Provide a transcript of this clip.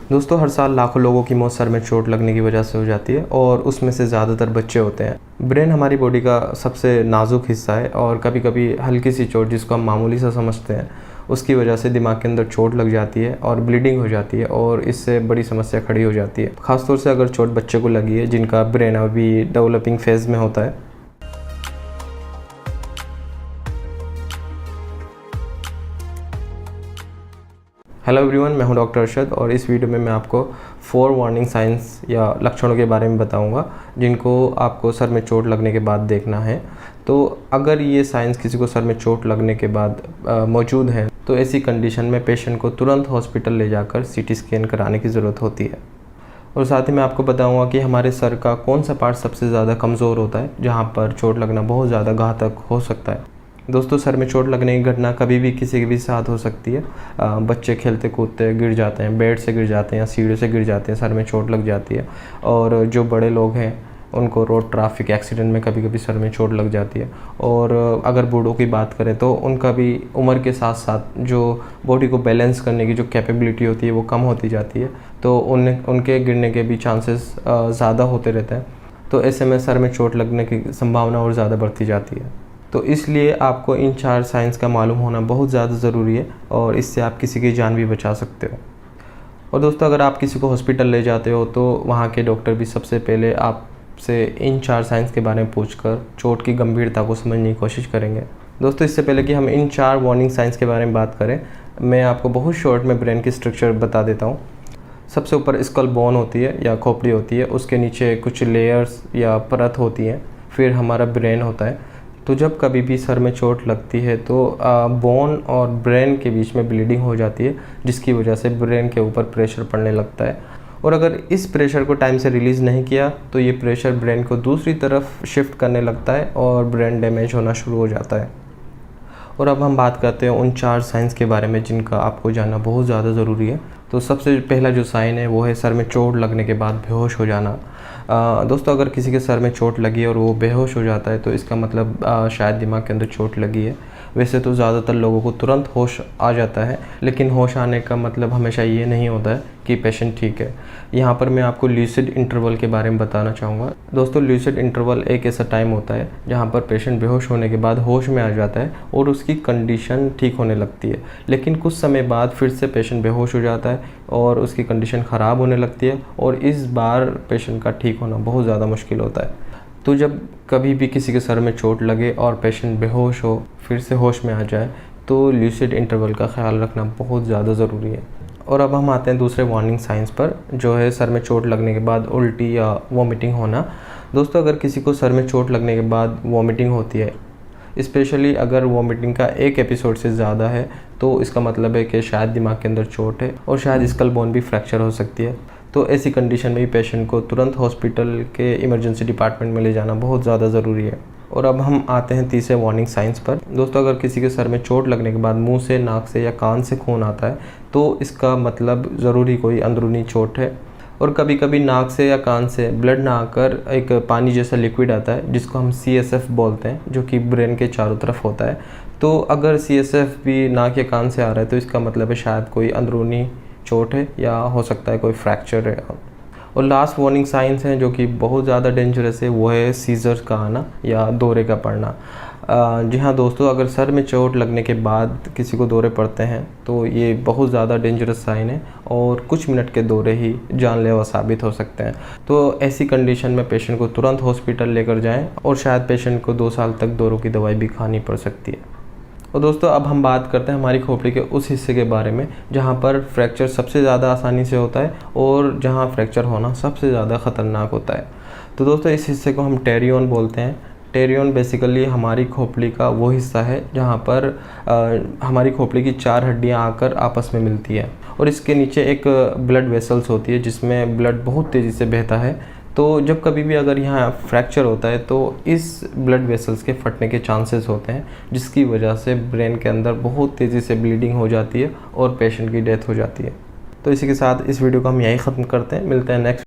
दोस्तों, हर साल लाखों लोगों की मौत सर में चोट लगने की वजह से हो जाती है और उसमें से ज़्यादातर बच्चे होते हैं। ब्रेन हमारी बॉडी का सबसे नाजुक हिस्सा है और कभी कभी हल्की सी चोट, जिसको हम मामूली सा समझते हैं, उसकी वजह से दिमाग के अंदर चोट लग जाती है और ब्लीडिंग हो जाती है और इससे बड़ी समस्या खड़ी हो जाती है। ख़ासतौर से अगर चोट बच्चे को लगी है जिनका ब्रेन अभी डेवलपिंग फेज़ में होता है। हेलो एवरीवन, मैं हूं डॉक्टर अरशद और इस वीडियो में मैं आपको 4 वार्निंग साइंस या लक्षणों के बारे में बताऊंगा जिनको आपको सर में चोट लगने के बाद देखना है। तो अगर ये साइंस किसी को सर में चोट लगने के बाद मौजूद है तो ऐसी कंडीशन में पेशेंट को तुरंत हॉस्पिटल ले जाकर सीटी स्कैन कराने की ज़रूरत होती है। और साथ ही मैं आपको बताऊँगा कि हमारे सर का कौन सा पार्ट सबसे ज़्यादा कमज़ोर होता है जहाँ पर चोट लगना बहुत ज़्यादा घातक हो सकता है। दोस्तों, सर में चोट लगने की घटना कभी भी किसी के भी साथ हो सकती है। बच्चे खेलते कूदते गिर जाते हैं, बेड से गिर जाते हैं या सीढ़ी से गिर जाते हैं, सर में चोट लग जाती है। और जो बड़े लोग हैं उनको रोड ट्रैफिक एक्सीडेंट में कभी कभी सर में चोट लग जाती है। और अगर बूढ़ों की बात करें तो उनका भी उम्र के साथ साथ जो बॉडी को बैलेंस करने की जो कैपेबिलिटी होती है वो कम होती जाती है, तो उनके गिरने के भी चांसेस ज़्यादा होते रहते हैं। तो ऐसे में सर में चोट लगने की संभावना और ज़्यादा बढ़ती जाती है। तो इसलिए आपको इन 4 साइंस का मालूम होना बहुत ज़्यादा ज़रूरी है और इससे आप किसी की जान भी बचा सकते हो। और दोस्तों, अगर आप किसी को हॉस्पिटल ले जाते हो तो वहाँ के डॉक्टर भी सबसे पहले आपसे इन 4 साइंस के बारे में पूछकर चोट की गंभीरता को समझने की कोशिश करेंगे। दोस्तों, इससे पहले कि हम इन 4 वार्निंग साइंस के बारे में बात करें, मैं आपको बहुत शॉर्ट में ब्रेन की स्ट्रक्चर बता देता हूँ। सबसे ऊपर स्कल बोन होती है या खोपड़ी होती है, उसके नीचे कुछ लेयर्स या परत होती हैं, फिर हमारा ब्रेन होता है। तो जब कभी भी सर में चोट लगती है तो बोन और ब्रेन के बीच में ब्लीडिंग हो जाती है, जिसकी वजह से ब्रेन के ऊपर प्रेशर पड़ने लगता है। और अगर इस प्रेशर को टाइम से रिलीज़ नहीं किया तो ये प्रेशर ब्रेन को दूसरी तरफ शिफ्ट करने लगता है और ब्रेन डैमेज होना शुरू हो जाता है। और अब हम बात करते हैं उन 4 साइंस के बारे में जिनका आपको जानना बहुत ज़्यादा ज़रूरी है। तो सबसे पहला जो साइन है वो है सर में चोट लगने के बाद बेहोश हो जाना। दोस्तों, अगर किसी के सर में चोट लगी है और वो बेहोश हो जाता है तो इसका मतलब शायद दिमाग के अंदर चोट लगी है। वैसे तो ज़्यादातर लोगों को तुरंत होश आ जाता है, लेकिन होश आने का मतलब हमेशा ये नहीं होता है कि पेशेंट ठीक है। यहाँ पर मैं आपको ल्यूसिड इंटरवल के बारे में बताना चाहूँगा। दोस्तों, ल्यूसिड इंटरवल एक ऐसा टाइम होता है जहाँ पर पेशेंट बेहोश होने के बाद होश में आ जाता है और उसकी कंडीशन ठीक होने लगती है, लेकिन कुछ समय बाद फिर से पेशेंट बेहोश हो जाता है और उसकी कंडीशन ख़राब होने लगती है और इस बार पेशेंट का ठीक होना बहुत ज़्यादा मुश्किल होता है। तो जब कभी भी किसी के सर में चोट लगे और पेशेंट बेहोश हो, फिर से होश में आ जाए, तो ल्यूसिड इंटरवल का ख्याल रखना बहुत ज़्यादा ज़रूरी है। और अब हम आते हैं दूसरे वार्निंग साइंस पर, जो है सर में चोट लगने के बाद उल्टी या वॉमिटिंग होना। दोस्तों, अगर किसी को सर में चोट लगने के बाद वॉमिटिंग होती है, स्पेशली अगर वॉमिटिंग का एक एपिसोड से ज़्यादा है, तो इसका मतलब है कि शायद दिमाग के अंदर चोट है और शायद स्कल बोन भी फ्रैक्चर हो सकती है। तो ऐसी कंडीशन में भी पेशेंट को तुरंत हॉस्पिटल के इमरजेंसी डिपार्टमेंट में ले जाना बहुत ज़्यादा ज़रूरी है। और अब हम आते हैं तीसरे वार्निंग साइंस पर। दोस्तों, अगर किसी के सर में चोट लगने के बाद मुंह से, नाक से या कान से खून आता है तो इसका मतलब ज़रूरी कोई अंदरूनी चोट है। और कभी कभी नाक से या कान से ब्लड ना आकर एक पानी जैसा लिक्विड आता है जिसको हम CSF बोलते हैं, जो कि ब्रेन के चारों तरफ होता है। तो अगर CSF भी नाक या कान से आ रहा है तो इसका मतलब है शायद कोई अंदरूनी चोट है या हो सकता है कोई फ्रैक्चर है। और लास्ट वार्निंग साइंस हैं जो कि बहुत ज़्यादा डेंजरस है, वो है सीजर का आना या दौरे का पड़ना। जी हाँ दोस्तों, अगर सर में चोट लगने के बाद किसी को दौरे पड़ते हैं तो ये बहुत ज़्यादा डेंजरस साइन है और कुछ मिनट के दौरे ही जानलेवा साबित हो सकते हैं। तो ऐसी कंडीशन में पेशेंट को तुरंत हॉस्पिटल लेकर जाएं और शायद पेशेंट को 2 साल तक दौरों की दवाई भी खानी पड़ सकती है। और दोस्तों, अब हम बात करते हैं हमारी खोपड़ी के उस हिस्से के बारे में जहाँ पर फ्रैक्चर सबसे ज़्यादा आसानी से होता है और जहाँ फ्रैक्चर होना सबसे ज़्यादा ख़तरनाक होता है। तो दोस्तों, इस हिस्से को हम टेरियन बोलते हैं। टेरियन बेसिकली हमारी खोपड़ी का वो हिस्सा है जहाँ पर हमारी खोपड़ी की 4 हड्डियाँ आकर आपस में मिलती है और इसके नीचे एक ब्लड वेसल्स होती है जिसमें ब्लड बहुत तेज़ी से बहता है। तो जब कभी भी अगर यहाँ फ्रैक्चर होता है तो इस ब्लड वेसल्स के फटने के चांसेस होते हैं, जिसकी वजह से ब्रेन के अंदर बहुत तेज़ी से ब्लीडिंग हो जाती है और पेशेंट की डेथ हो जाती है। तो इसी के साथ इस वीडियो को हम यहीं ख़त्म करते हैं। मिलते हैं नेक्स्ट